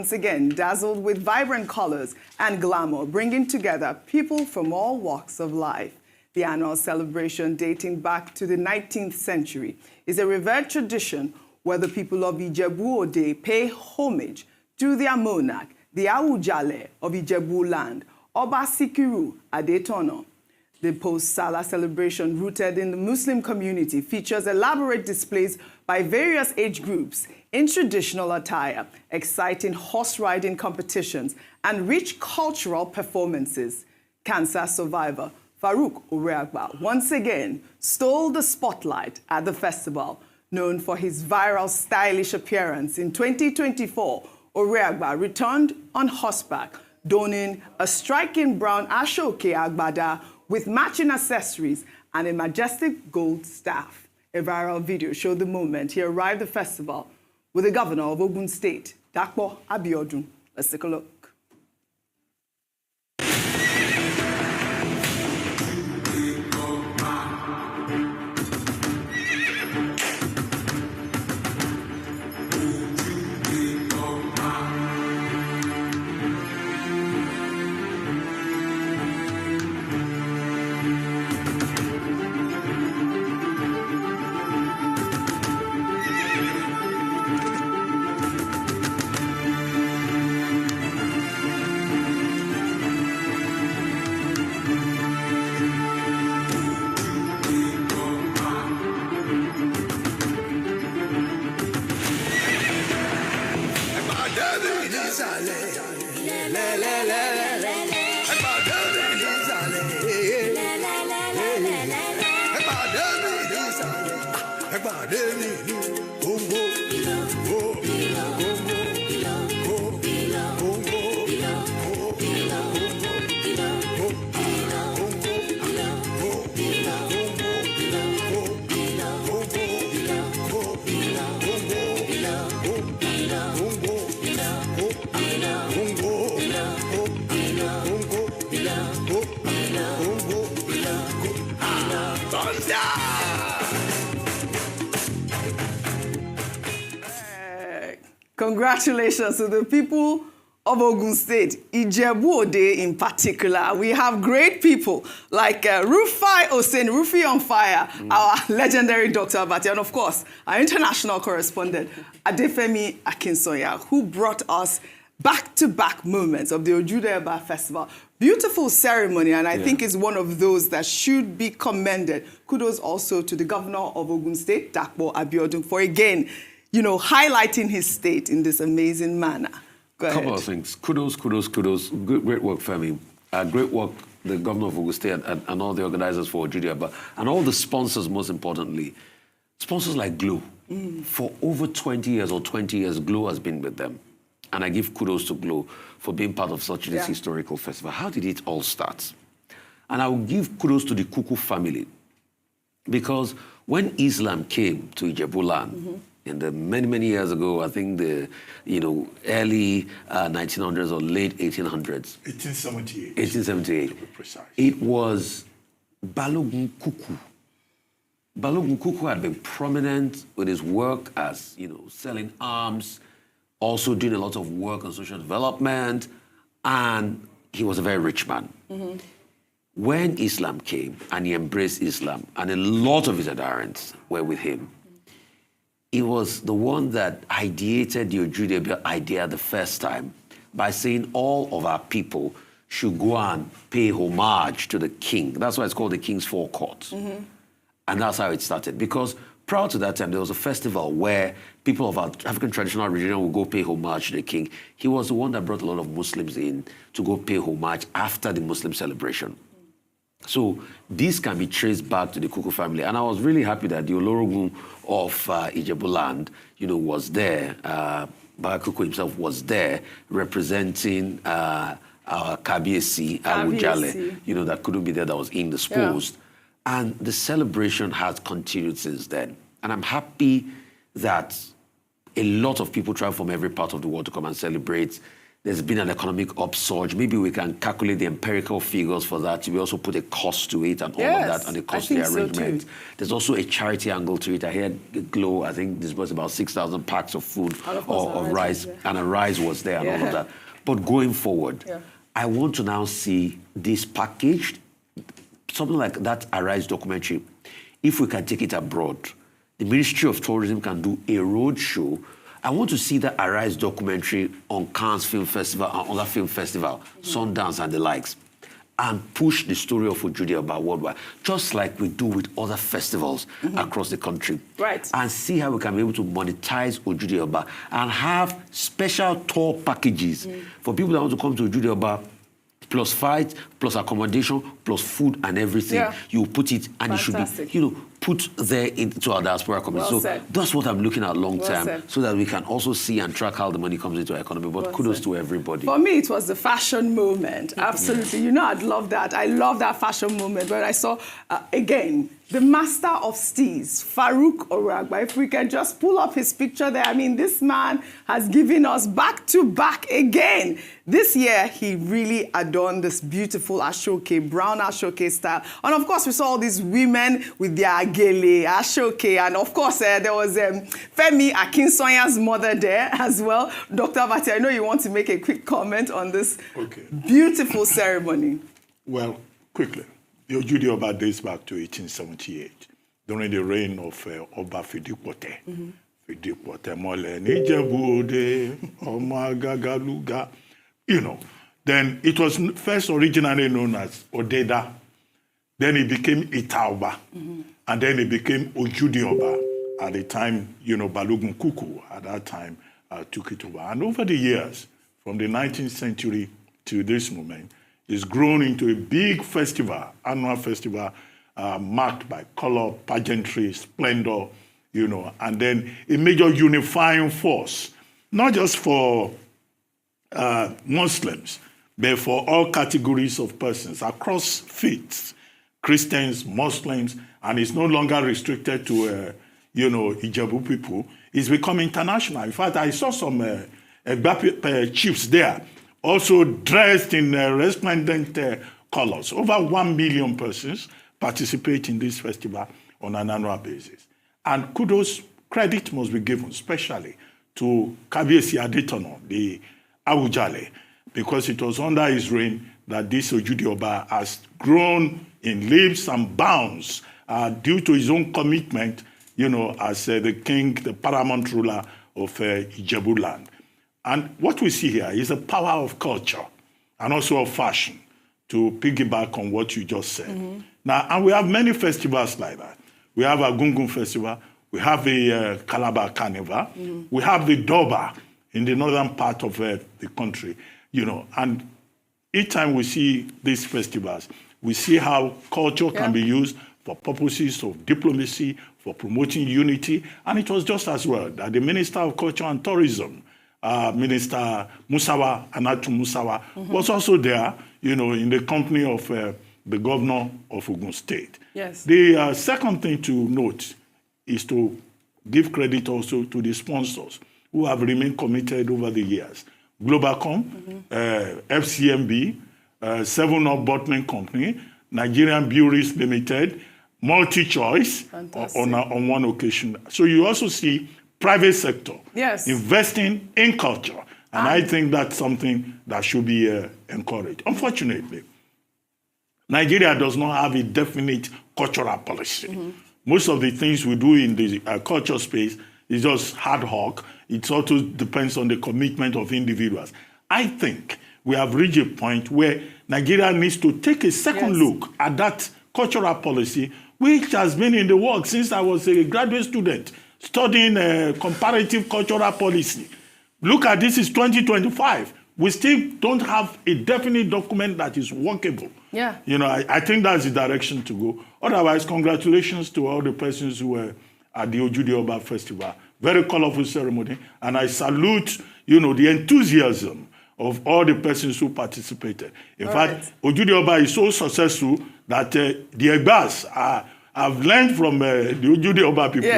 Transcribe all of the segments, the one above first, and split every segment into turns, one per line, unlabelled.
Once again, dazzled with vibrant colors and glamour, bringing together people from all walks of life. The annual celebration, dating back to the 19th century, is a revered tradition where the people of Ijebu-Ode pay homage to their monarch, the Awujale of Ijebu land, Oba Sikiru Adetono. The post-Salah celebration, rooted in the Muslim community, features elaborate displays by various age groups in traditional attire, exciting horse riding competitions, and rich cultural performances. Cancer survivor Farouk Oreagba once again stole the spotlight at the festival. Known for his viral stylish appearance, in 2024, Oreagba returned on horseback, donning a striking brown Ashoke Agbada with matching accessories and a majestic gold staff. A viral video showed the moment he arrived at the festival with the governor of Ogun State, Dapo Abiodun. Let's take a look. Congratulations to the people of Ogun State, Ijebu-Ode in particular. We have great people like Rufai Rufi on Fire, our legendary Dr. Abati, and of course, our international correspondent, Adefemi Akinsoya, who brought us back-to-back moments of the Ojude Oba Festival. Beautiful ceremony, and I think it's one of those that should be commended. Kudos also to the governor of Ogun State, Dapo Abiodun, for again, highlighting his state in this amazing manner. Go ahead.
Couple of things. Kudos. Great work, Femi. Great work, the governor of Ogun State and all the organizers for Ojude Oba, and all the sponsors, most importantly. Sponsors like Glo. For over 20 years, Glo has been with them. And I give kudos to Glo for being part of such this historical festival. How did it all start? And I will give kudos to the Kuku family. Because when Islam came to Ijebu land, in the many years ago, I think the early 1900s or late 1800s.
1878.
1878.
To be precise.
It was Balogun Kuku. Balogun Kuku had been prominent with his work as, selling arms, also doing a lot of work on social development, and he was a very rich man. When Islam came and he embraced Islam, and a lot of his adherents were with him, he was the one that ideated the Ojude Oba idea the first time by saying all of our people should go and pay homage to the king. That's why it's called the King's Forecourt. And that's how it started. Because prior to that time, there was a festival where people of our African traditional religion would go pay homage to the king. He was the one that brought a lot of Muslims in to go pay homage after the Muslim celebration. So this can be traced back to the Kuku family. And I was really happy that the Olorogun of Ijebu land, was there. Baba Kuku himself was there representing our Kabiesi, Awujale, that couldn't be there, that was indisposed. And the celebration has continued since then. And I'm happy that a lot of people travel from every part of the world to come and celebrate there's been an economic upsurge. Maybe we can calculate the empirical figures for that. We also put a cost to it and all of that, and the cost of the arrangement. There's also a charity angle to it. I heard Glow, I think this was about 6,000 packs of food or of rice, and a rice was there and all of that. But going forward, I want to now see this packaged, something like that Arise documentary. If we can take it abroad, the Ministry of Tourism can do a road show. I want to see that Arise documentary on Cannes Film Festival and other film festival, Sundance and the likes, and push the story of Ojude Oba worldwide, just like we do with other festivals across the country.
Right.
And see how we can be able to monetize Ojude Oba and have special tour packages for people that want to come to Ojude Oba, plus flight, plus accommodation, plus food and everything. Yeah. You put it, and it should be, put there into our diaspora community. So that's what I'm looking at long term, so that we can also see and track how the money comes into our economy. But kudos to everybody.
For me, it was the fashion moment. Absolutely. You know, I'd love that. I love that fashion moment where I saw, again, the master of steez, Farouk Oragba. If we can just pull up his picture there. I mean, this man has given us back-to-back again. This year, he really adorned this beautiful Ashoke, brown Ashoke style. And of course, we saw all these women with their gele, Ashoke. And of course, there was Femi Akinsonya's mother there as well. Dr. Abati, I know you want to make a quick comment on this beautiful ceremony.
Well, quickly. The Ojude Oba dates back to 1878, during the reign of Oba Fidipote. Fidipote Mole Nijebude, Omagagaluga. You know, then it was first originally known as Odeda. Then it became Itaoba. And then it became Ojude Oba. At the time, Balogun Kuku at that time took it over. And over the years, from the 19th century to this moment, it's grown into a big festival, annual festival, marked by color, pageantry, splendor, and then a major unifying force, not just for Muslims, but for all categories of persons across faiths, Christians, Muslims, and it's no longer restricted to, Ijebu people. It's become international. In fact, I saw some chiefs there, also dressed in resplendent colors. Over 1 million persons participate in this festival on an annual basis. And credit must be given, especially to Kabiyesi Adetono, the Awujale, because it was under his reign that this Ojude Oba has grown in leaps and bounds due to his own commitment, as the king, the paramount ruler of Ijebu land. And what we see here is the power of culture and also of fashion, to piggyback on what you just said. Now, and we have many festivals like that. We have a Gungun Festival, we have the Calabar Carnival, we have the Doba in the northern part of the country, and each time we see these festivals, we see how culture can be used for purposes of diplomacy, for promoting unity, and it was just as well that the Minister of Culture and Tourism, Minister Musawa, Anatu Musawa, was also there, in the company of the governor of Ogun State.
Yes.
The second thing to note is to give credit also to the sponsors who have remained committed over the years. Globalcom, FCMB, 7-Up Bottling Company, Nigerian Breweries Limited, Multi-Choice on one occasion. So you also see private sector investing in culture. And I think that's something that should be encouraged. Unfortunately, Nigeria does not have a definite cultural policy. Most of the things we do in the culture space is just ad hoc. It also depends on the commitment of individuals. I think we have reached a point where Nigeria needs to take a second look at that cultural policy, which has been in the works since I was a graduate student studying comparative cultural policy. Look at this, is 2025. We still don't have a definite document that is workable.
Yeah.
I think that's the direction to go. Otherwise, congratulations to all the persons who were at the Ojude Oba Festival. Very colorful ceremony. And I salute, the enthusiasm of all the persons who participated. In fact, Ojude Oba is so successful that the Egbas I've learned from the Ojude Oba people,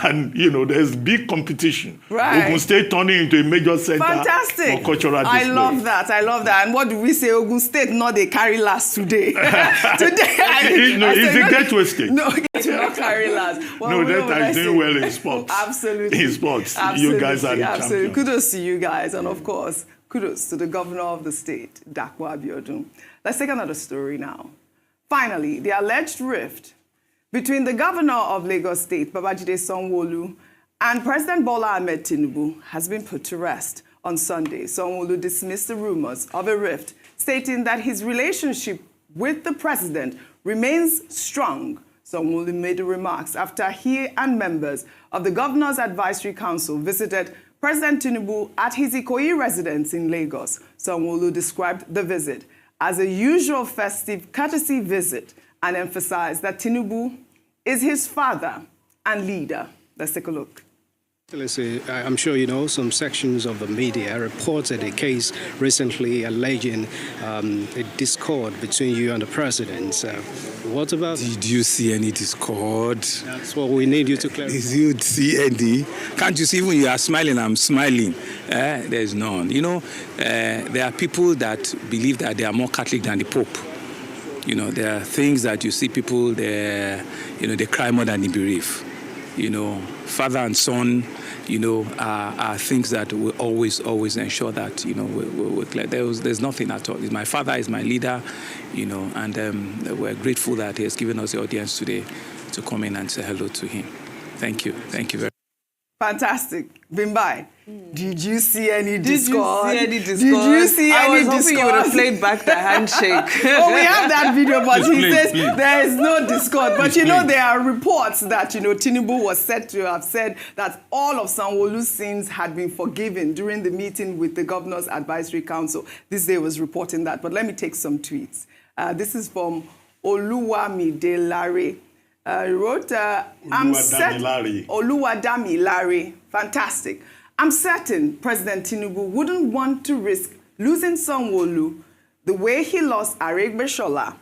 and there's big competition.
Right.
Ogun State turning into a major center
Fantastic.
for cultural display.
I love that. I love that. And what do we say? Ogun State, not they carry last today.
It's a gateway state.
No, it will not carry last.
Well, that is doing well in sports.
Absolutely.
In sports.
Absolutely.
You guys are the champions.
Kudos to you guys. And of course, kudos to the governor of the state, Dapo Abiodun. Let's take another story now. Finally, the alleged rift between the governor of Lagos State, Babajide Sanwo-Olu, and President Bola Ahmed Tinubu has been put to rest. On Sunday, Sanwo-Olu dismissed the rumors of a rift, stating that his relationship with the president remains strong. Sanwo-Olu made the remarks after he and members of the Governor's Advisory Council visited President Tinubu at his Ikoyi residence in Lagos. Sanwo-Olu described the visit as a usual festive courtesy visit and emphasized that Tinubu is his father and leader. Let's take a look.
I'm sure you know some sections of the media reported a case recently alleging a discord between you and the president. What about...
Did you see any discord?
That's what we need you to clarify.
Did you see any? Can't you see when you are smiling, I'm smiling? There's none. There are people that believe that they are more Catholic than the Pope. There are things that you see people, they cry more than they bereave. Father and son, are things that will always ensure that, we're clear. There's nothing at all. My father is my leader, and we're grateful that he has given us the audience today to come in and say hello to him. Thank you. Thank you very much.
Fantastic. Bimbai, did you see any discord?
Did you see any discord? I was hoping you would have played back the handshake.
Oh, we have that video, but he says there is no discord. But there are reports that, Tinubu was said to have said that all of Sanwo-Olu's sins had been forgiven during the meeting with the Governor's Advisory Council. This day was reporting that. But let me take some tweets. This is from Oluwamide Lare. He wrote, Oluwadami Lare, fantastic. I'm certain President Tinubu wouldn't want to risk losing Sanwo-Olu the way he lost Aregbesola.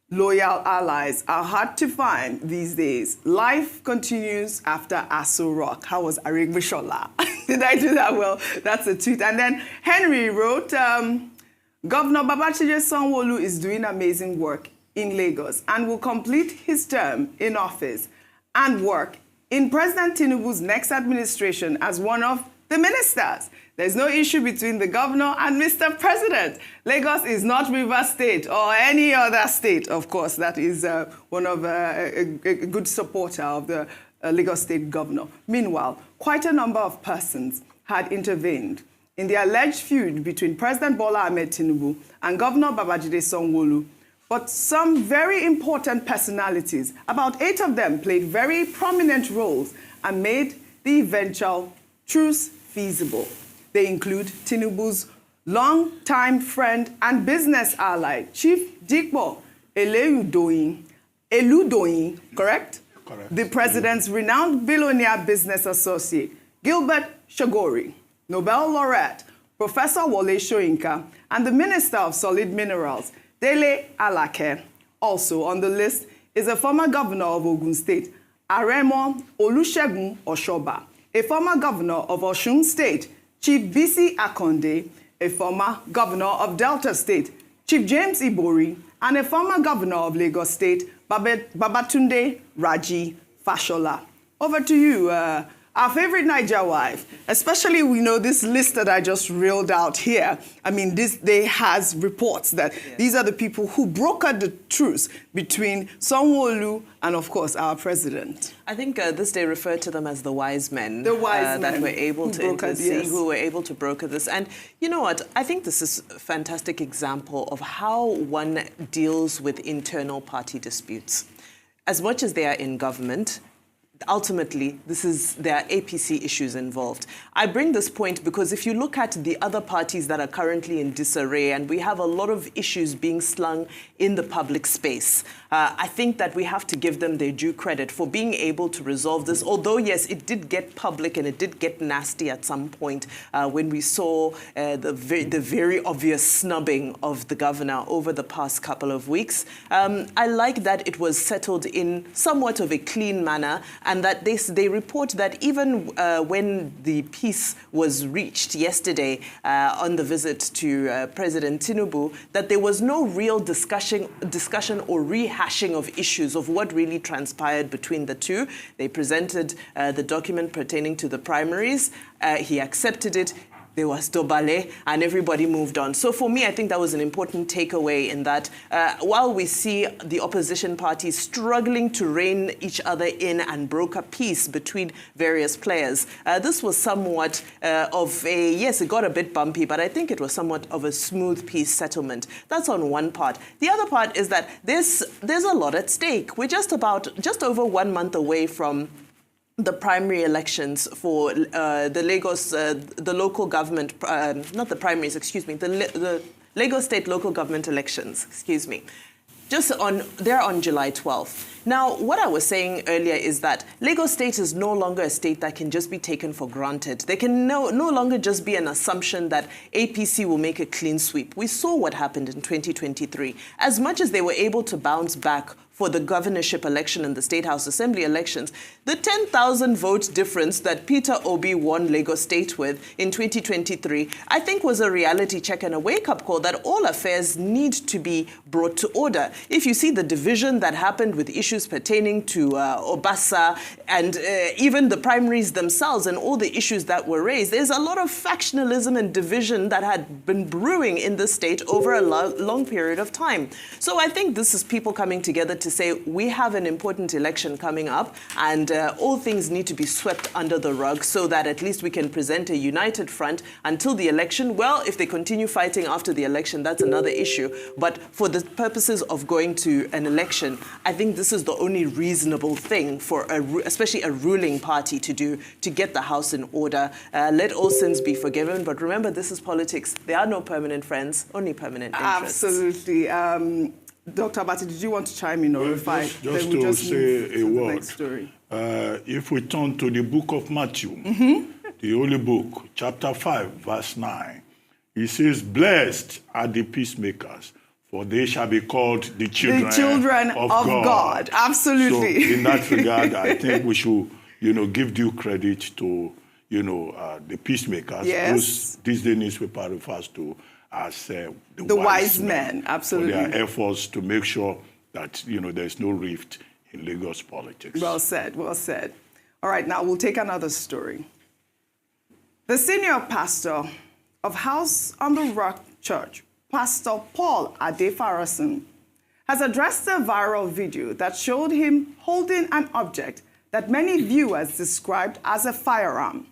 Loyal allies are hard to find these days. Life continues after Aso Rock. How was Aregbesola? Did I do that well? That's a tweet. And then Henry wrote, Governor Babajide Sanwo-Olu is doing amazing work in Lagos and will complete his term in office and work in President Tinubu's next administration as one of the ministers. There's no issue between the governor and Mr. President. Lagos is not Rivers State or any other state. Of course, that is one of a good supporter of the Lagos State governor. Meanwhile, quite a number of persons had intervened in the alleged feud between President Bola Ahmed Tinubu and Governor Babajide Sanwo-Olu. But some very important personalities, about 8 of them, played very prominent roles and made the eventual truce feasible. They include Tinubu's long-time friend and business ally, Chief Dikpo Eludoyin, correct?
Correct.
The president's renowned billionaire business associate, Gilbert Shagori, Nobel laureate, Professor Wole Soyinka, and the Minister of Solid Minerals, Dele Alake. Also on the list is a former governor of Ogun State, Aremo Olusegun Oshoba, a former governor of Osun State, Chief Bisi Akonde, a former governor of Delta State, Chief James Ibori, and a former governor of Lagos State, Babatunde Raji Fashola. Over to you, our favorite Niger wife, especially we know this list that I just reeled out here. I mean, this day has reports that these are the people who brokered the truce between Sanwo-Olu and, of course, our president.
I think this day referred to them as the wise men.
The wise men
that were able to intercede, who were able to broker this. And you know what? I think this is a fantastic example of how one deals with internal party disputes. As much as they are in government, ultimately, there are APC issues involved. I bring this point because if you look at the other parties that are currently in disarray, and we have a lot of issues being slung in the public space, I think that we have to give them their due credit for being able to resolve this. Although, yes, it did get public and it did get nasty at some point when we saw the very obvious snubbing of the governor over the past couple of weeks. I like that it was settled in somewhat of a clean manner, and that they report that even when the peace was reached yesterday on the visit to President Tinubu, that there was no real discussion or rehashing of issues of what really transpired between the two. They presented the document pertaining to the primaries. He accepted it. There was Dobale, and everybody moved on. So for me, I think that was an important takeaway in that while we see the opposition parties struggling to rein each other in and broker peace between various players, this was somewhat of a, yes, it got a bit bumpy, but I think it was somewhat of a smooth peace settlement. That's on one part. The other part is that there's a lot at stake. We're just over 1 month away from the primary elections for the Lagos, the local government, not the primaries, excuse me, the Lagos State local government elections, excuse me. They're on July 12th. Now, what I was saying earlier is that Lagos State is no longer a state that can just be taken for granted. There can no longer just be an assumption that APC will make a clean sweep. We saw what happened in 2023. As much as they were able to bounce back for the governorship election and the State House Assembly elections, the 10,000 vote difference that Peter Obi won Lagos State with in 2023, I think was a reality check and a wake-up call that all affairs need to be brought to order. If you see the division that happened with issues pertaining to Obasa and even the primaries themselves and all the issues that were raised, there's a lot of factionalism and division that had been brewing in the state over a long period of time. So I think this is people coming together to say we have an important election coming up, and all things need to be swept under the rug so that at least we can present a united front until the election. Well, if they continue fighting after the election, that's another issue. But for the purposes of going to an election, I think this is the only reasonable thing for especially a ruling party to do, to get the house in order. Let all sins be forgiven. But remember, this is politics. There are no permanent friends, only permanent interests.
Absolutely. Dr. Abati, did you want to chime in or Rufai?
Just to say a word. If we turn to the book of Matthew, the Holy Book, chapter 5, verse 9, it says, "Blessed are the peacemakers, for they shall be called the children of God."
Absolutely.
So in that regard, I think we should, give due credit to, the peacemakers.
Yes.
This day newspaper refers to as
the wise men, absolutely.
For their efforts to make sure that, there's no rift in Lagos politics.
Well said, well said. All right, now we'll take another story. The senior pastor of House on the Rock Church, Pastor Paul Adefarasin, has addressed a viral video that showed him holding an object that many viewers described as a firearm.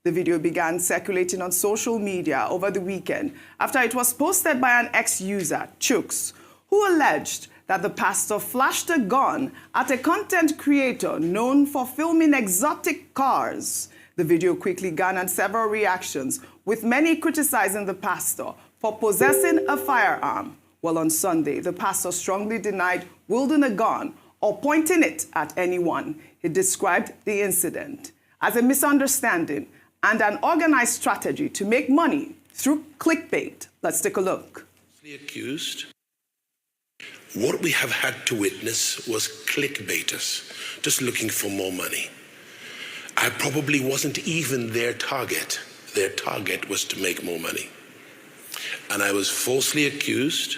The video began circulating on social media over the weekend after it was posted by an ex-user, Chooks, who alleged that the pastor flashed a gun at a content creator known for filming exotic cars. The video quickly garnered several reactions, with many criticizing the pastor for possessing a firearm. Well, on Sunday, the pastor strongly denied wielding a gun or pointing it at anyone. He described the incident as a misunderstanding and an organized strategy to make money through clickbait. Let's take a look.
Accused. What we have had to witness was clickbaiters, just looking for more money. I probably wasn't even their target. Their target was to make more money. And I was falsely accused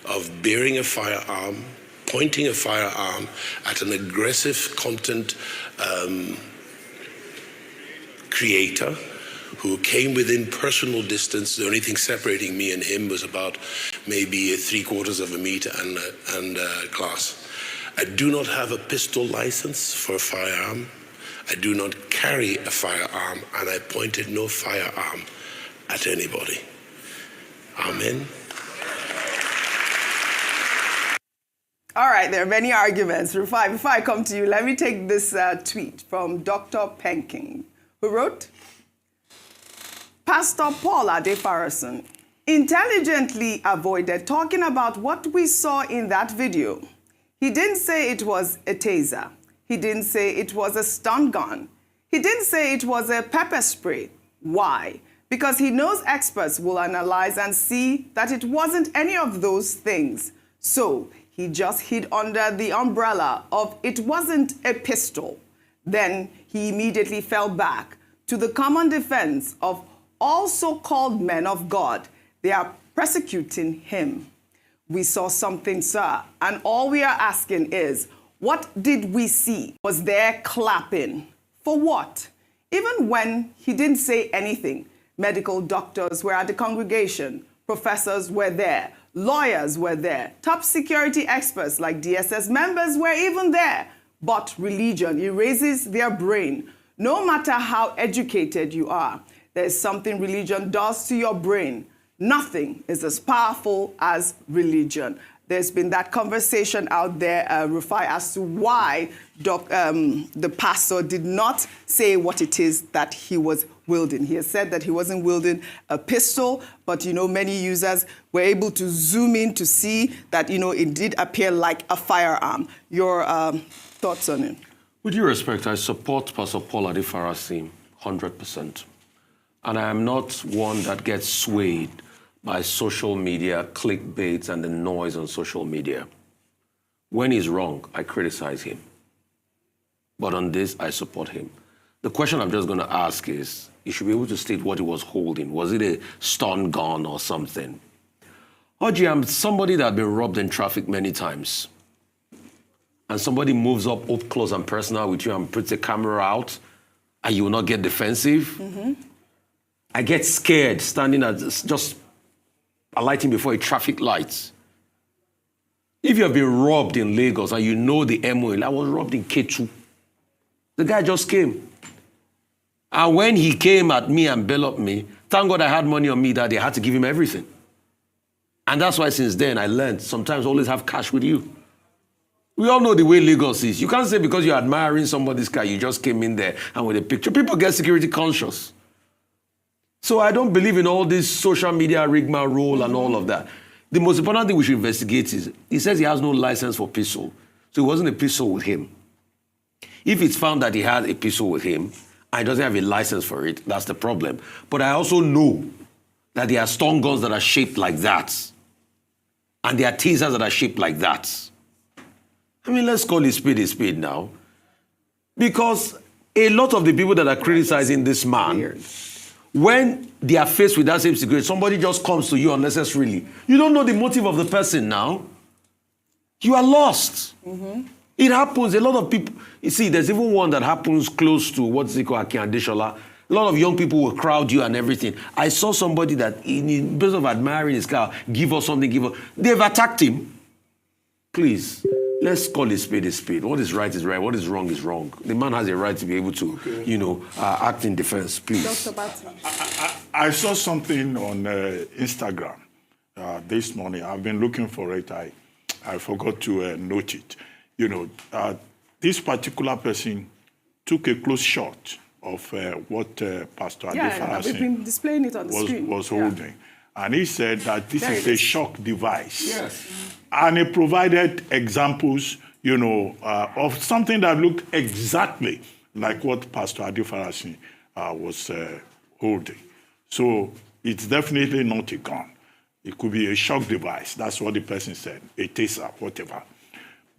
of bearing a firearm, pointing a firearm at an aggressive content creator who came within personal distance. The only thing separating me and him was about maybe 3/4 of a meter and glass. I do not have a pistol license for a firearm. I do not carry a firearm, and I pointed no firearm at anybody. Amen.
All right, there are many arguments. Rufai, before I come to you, let me take this tweet from Dr. Penking, who wrote, Pastor Paul Adefarasin intelligently avoided talking about what we saw in that video. He didn't say it was a taser. He didn't say it was a stun gun. He didn't say it was a pepper spray. Why? Because he knows experts will analyze and see that it wasn't any of those things. So he just hid under the umbrella of it wasn't a pistol. Then he immediately fell back to the common defense of all so-called men of God. They are persecuting him. We saw something, sir, and all we are asking is, what did we see? Was there clapping? For what? Even when he didn't say anything, medical doctors were at the congregation, professors were there, lawyers were there, top security experts like DSS members were even there. But religion erases their brain. No matter how educated you are, there's something religion does to your brain. Nothing is as powerful as religion. There's been that conversation out there, Rufai, as to why the pastor did not say what it is that he was wielding. He has said that he wasn't wielding a pistol, but, many users were able to zoom in to see that, it did appear like a firearm. Your thoughts on it?
With due respect, I support Pastor Paul Adefarasin 100%. And I am not one that gets swayed by social media, clickbait, and the noise on social media. When he's wrong, I criticize him. But on this, I support him. The question I'm just going to ask is, you should be able to state what he was holding. Was it a stun gun or something? Oji, I'm somebody that has been robbed in traffic many times. And somebody moves up close and personal with you and puts the camera out, and you will not get defensive. Mm-hmm. I get scared standing at just alighting before a traffic light. If you have been robbed in Lagos and you know the MO, I was robbed in Ketu. The guy just came. And when he came at me and bellowed me, thank God I had money on me that day. I had to give him everything. And that's why since then I learned sometimes always have cash with you. We all know the way Lagos is. You can't say because you're admiring somebody's car, you just came in there and with a picture. People get security conscious. So I don't believe in all this social media rigmarole and all of that. The most important thing we should investigate is, he says he has no license for pistol. So it wasn't a pistol with him. If it's found that he had a pistol with him and he doesn't have a license for it, that's the problem. But I also know that there are stun guns that are shaped like that. And there are tasers that are shaped like that. I mean, let's call it a spade now. Because a lot of the people that are criticizing this man, when they are faced with that same situation, somebody just comes to you unnecessarily. You don't know the motive of the person now. You are lost. Mm-hmm. It happens. A lot of people, you see, there's even one that happens close to what's it called, Akin Adeshola. A lot of young people will crowd you and everything. I saw somebody that, in terms of admiring his car, give us something, give us. They've attacked him. Please, let's call a spade a spade. What is right is right. What is wrong is wrong. The man has a right to be able to, act in defense. Please.
Dr. Abati.
I saw something on Instagram this morning. I've been looking for it. I forgot to note it. This particular person took a close shot of what Pastor Adefarasin
we've been displaying it on the screen.
Was holding. Yeah. And he said that this is a shock device.
Yes.
And he provided examples, of something that looked exactly like what Pastor Adefarasin was holding. So it's definitely not a gun. It could be a shock device. That's what the person said, a taser, whatever.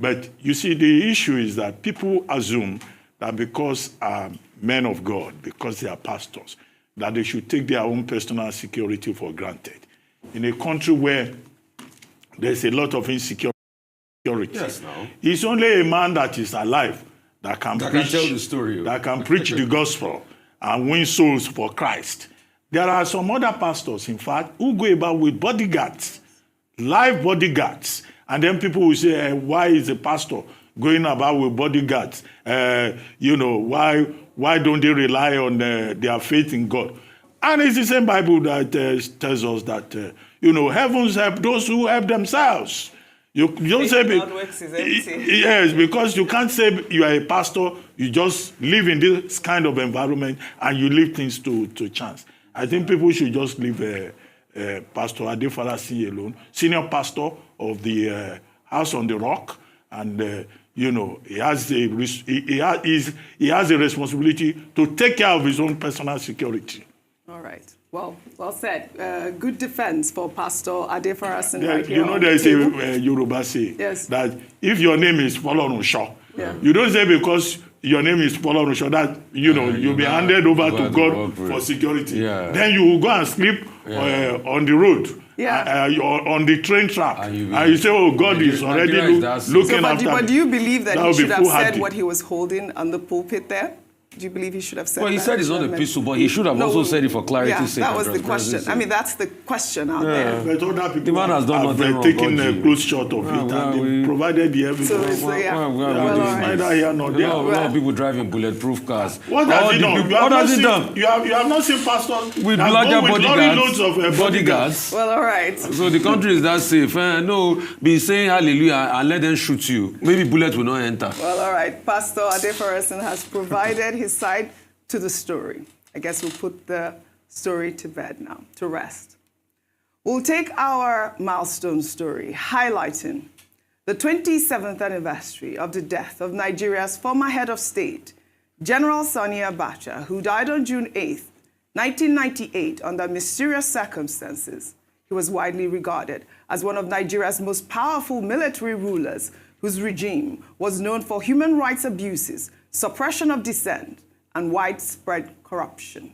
But you see, the issue is that people assume that because men of God, because they are pastors, that they should take their own personal security for granted. In a country where there's a lot of insecurity, it's only a man that is alive that can tell the story, that can preach the gospel and win souls for Christ. There are some other pastors, in fact, who go about with bodyguards, live bodyguards. And then people will say, why is a pastor going about with bodyguards? Why don't they rely on their faith in God? And it's the same Bible that tells us that, heavens help those who help themselves. You don't say...
Works is empty.
Yes, because you can't say you are a pastor, you just live in this kind of environment and you leave things to chance. I think people should just leave Pastor Adefarasi alone, senior pastor of the House on the Rock, and he has a responsibility to take care of his own personal security.
All right. Well said. Good defense for Pastor Adefarasi.
Yeah,
right here
there is a Yoruba say that if your name is Folorunso, you don't say because your name is Folorunso that you'll be handed over to God for security. Yeah. Then you will go and sleep on the road. On the train track, and you say, "Oh, God is already looking after me."
But do you believe that he should have said what he was holding on the pulpit there? Do you believe he should have said that?
Well, he said it's not a pistol, but he should have also said it for clarity's sake.
That was the question. I mean, that's the question out there.
But other people
the man has done nothing wrong.
Taken a close shot of it and they provided the evidence.
So it's,
neither here nor there.
A lot of people driving bulletproof cars.
What has he done?
What has he done?
You have not seen pastors
with larger
loads of bodyguards.
Well, all right.
So the country is that safe. No, be saying hallelujah and let them shoot you. Maybe bullets will not enter.
Well, all right. Pastor Adefarasi has provided his side to the story. I guess we'll put the story to bed now, to rest. We'll take our milestone story, highlighting the 27th anniversary of the death of Nigeria's former head of state, General Sani Abacha, who died on June 8, 1998, under mysterious circumstances. He was widely regarded as one of Nigeria's most powerful military rulers, whose regime was known for human rights abuses, suppression of dissent, and widespread corruption.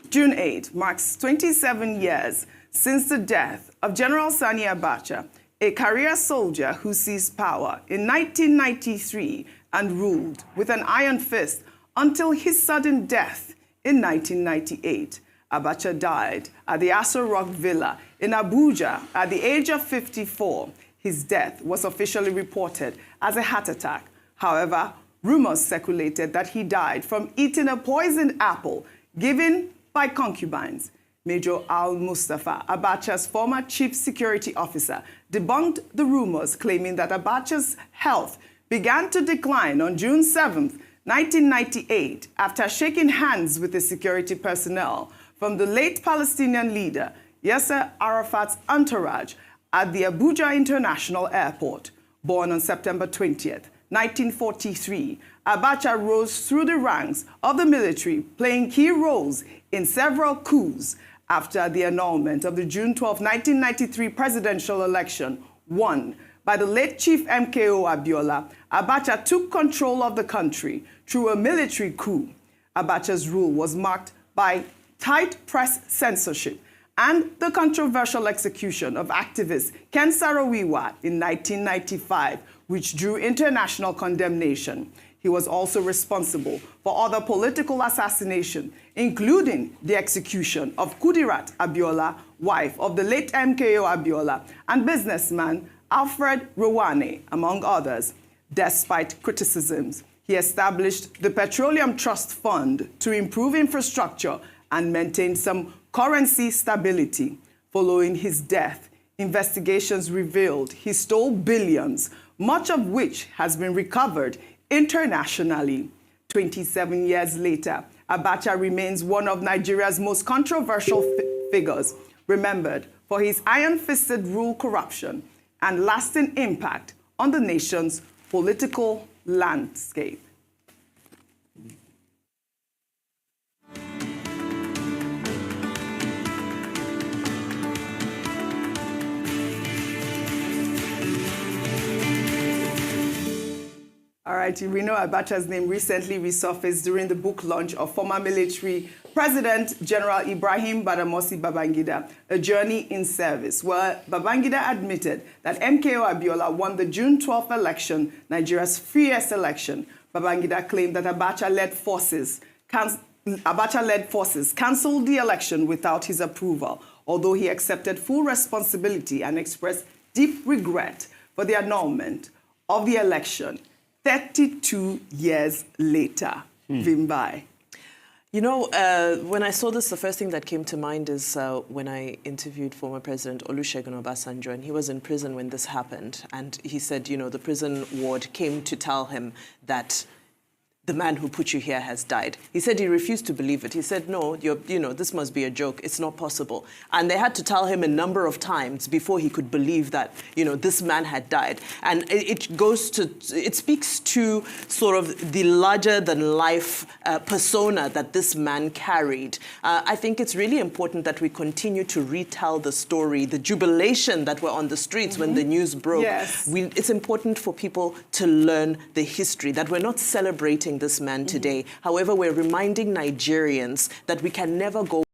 June 8 marks 27 years since the death of General Sani Abacha, a career soldier who seized power in 1993 and ruled with an iron fist until his sudden death in 1998. Abacha died at the Aso Rock Villa in Abuja at the age of 54. His death was officially reported as a heart attack. However, rumors circulated that he died from eating a poisoned apple given by concubines. Major Al-Mustafa, Abacha's former chief security officer, debunked the rumors, claiming that Abacha's health began to decline on June 7, 1998, after shaking hands with the security personnel from the late Palestinian leader, Yasser Arafat's entourage at the Abuja International Airport. Born on September 20th, 1943, Abacha rose through the ranks of the military, playing key roles in several coups. After the annulment of the June 12, 1993 presidential election, won by the late Chief MKO Abiola, Abacha took control of the country through a military coup. Abacha's rule was marked by tight press censorship and the controversial execution of activist Ken Saro-Wiwa in 1995, which drew international condemnation. He was also responsible for other political assassination, including the execution of Kudirat Abiola, wife of the late MKO Abiola, and businessman Alfred Rowane, among others. Despite criticisms, he established the Petroleum Trust Fund to improve infrastructure and maintain some currency stability. Following his death, investigations revealed he stole billions, much of which has been recovered internationally. 27 years later, Abacha remains one of Nigeria's most controversial figures, remembered for his iron-fisted rule, corruption, and lasting impact on the nation's political landscape. All right, we know Abacha's name recently resurfaced during the book launch of former military President General Ibrahim Badamasi Babangida, A Journey in Service, where Babangida admitted that MKO Abiola won the June 12th election, Nigeria's freest election. Babangida claimed that Abacha-led forces cancelled the election without his approval, although he accepted full responsibility and expressed deep regret for the annulment of the election. 32 years later. Vimbai.
You know, when I saw this, the first thing that came to mind is when I interviewed former President Olusegun Obasanjo, and he was in prison when this happened. And he said, you know, the prison ward came to tell him that the man who put you here has died. He said he refused to believe it. He said, no, this must be a joke. It's not possible. And they had to tell him a number of times before he could believe that, this man had died. And it speaks to sort of the larger than life persona that this man carried. I think it's really important that we continue to retell the story, the jubilation that were on the streets when the news broke.
Yes.
It's important for people to learn the history, that we're not celebrating this man today. However, we're reminding Nigerians that we can never go